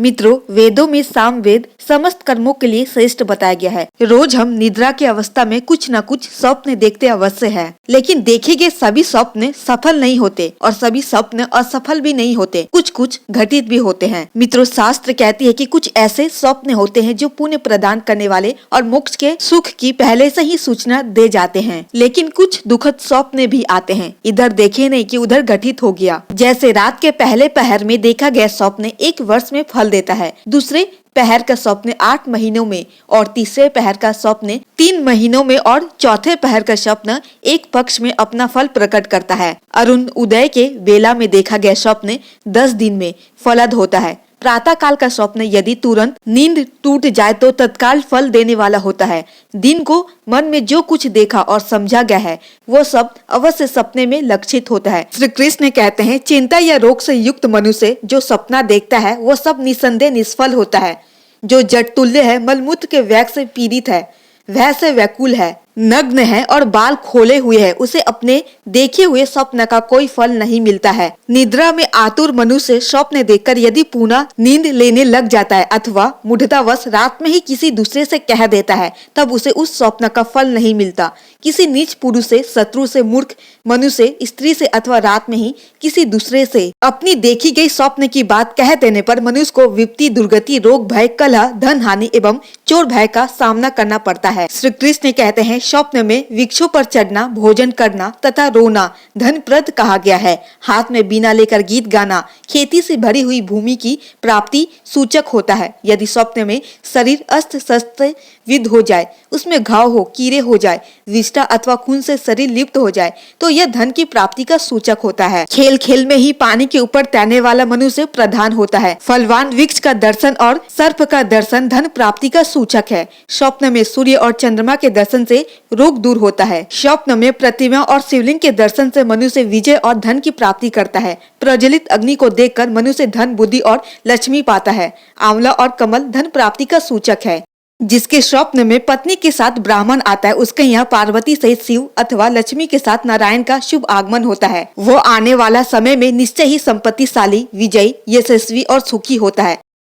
मित्रों, वेदों में सामवेद समस्त कर्मों के लिए श्रेष्ठ बताया गया है। रोज हम निद्रा की अवस्था में कुछ न कुछ स्वप्न देखते अवश्य है, लेकिन देखे गए सभी स्वप्न सफल नहीं होते और सभी स्वप्न असफल भी नहीं होते, कुछ कुछ घटित भी होते हैं। मित्रों, शास्त्र कहती है कि कुछ ऐसे स्वप्न होते हैं जो पुण्य प्रदान करने वाले और मोक्ष के सुख की पहले से ही सूचना दे जाते हैं, लेकिन कुछ दुखद स्वप्न भी आते हैं, इधर देखे नहीं कि उधर घटित हो गया। जैसे रात के पहले पहर में देखा गया स्वप्न 1 वर्ष में फल देता है, दूसरे पहर का स्वप्न 8 महीनों में और तीसरे पहर का स्वप्न 3 महीनों में और चौथे पहर का स्वप्न 1 पक्ष में अपना फल प्रकट करता है। अरुण उदय के बेला में देखा गया स्वप्न 10 दिन में फलद होता है। प्रातः काल का स्वप्न यदि तुरंत नींद टूट जाए तो तत्काल फल देने वाला होता है। दिन को मन में जो कुछ देखा और समझा गया है वो सब अवश्य सपने में लक्षित होता है। श्री कृष्ण कहते हैं, चिंता या रोग से युक्त मनुष्य जो सपना देखता है वो सब निसंदेह निष्फल होता है। जो जट तुल्य है, मलमूत्र के व्यग से पीड़ित है, वह से व्याकुल है, नग्न है और बाल खोले हुए है, उसे अपने देखे हुए स्वप्न का कोई फल नहीं मिलता है। निद्रा में आतुर मनुष्य स्वप्न देखकर यदि पुनः नींद लेने लग जाता है अथवा मूढ़तावश रात में ही किसी दूसरे से कह देता है, तब उसे उस स्वप्न का फल नहीं मिलता। किसी नीच पुरुष से, शत्रु से, मूर्ख मनुष्य, स्त्री से अथवा रात में ही किसी दूसरे से अपनी देखी गई स्वप्न की बात कह देने पर मनुष्य को विपत्ति, दुर्गति, रोग, भय, कलह, धन हानि एवं चोर भय का सामना करना पड़ता है। श्री कृष्ण कहते हैं, स्वप्न में वृक्षों पर चढ़ना, भोजन करना तथा रोना धनप्रद कहा गया है। हाथ में बीना लेकर गीत गाना खेती से भरी हुई भूमि की प्राप्ति सूचक होता है। यदि स्वप्न में शरीर अस्त शस्त्र विद हो जाए, उसमें घाव हो, कीड़े हो जाए, विष्ठा अथवा खून से शरीर लिप्त हो जाए तो यह धन की प्राप्ति का सूचक होता है। खेल खेल में ही पानी के ऊपर तैरने वाला मनुष्य प्रधान होता है। फलवान वृक्ष का दर्शन और सर्प का दर्शन धन प्राप्ति का सूचक है। स्वप्न में सूर्य और चंद्रमा के दर्शन से रोग दूर होता है। स्वप्न में प्रतिमा और शिवलिंग के दर्शन से मनुष्य विजय और धन की प्राप्ति करता है। प्रज्वलित अग्नि को देखकर मनुष्य धन, बुद्धि और लक्ष्मी पाता है। आंवला और कमल धन प्राप्ति का सूचक है। जिसके स्वप्न में पत्नी के साथ ब्राह्मण आता है, उसके यहाँ पार्वती सहित शिव अथवा लक्ष्मी के साथ नारायण का शुभ आगमन होता है। वो आने वाला समय में निश्चय ही संपत्तिशाली, विजयी, यशस्वी और सुखी होता है।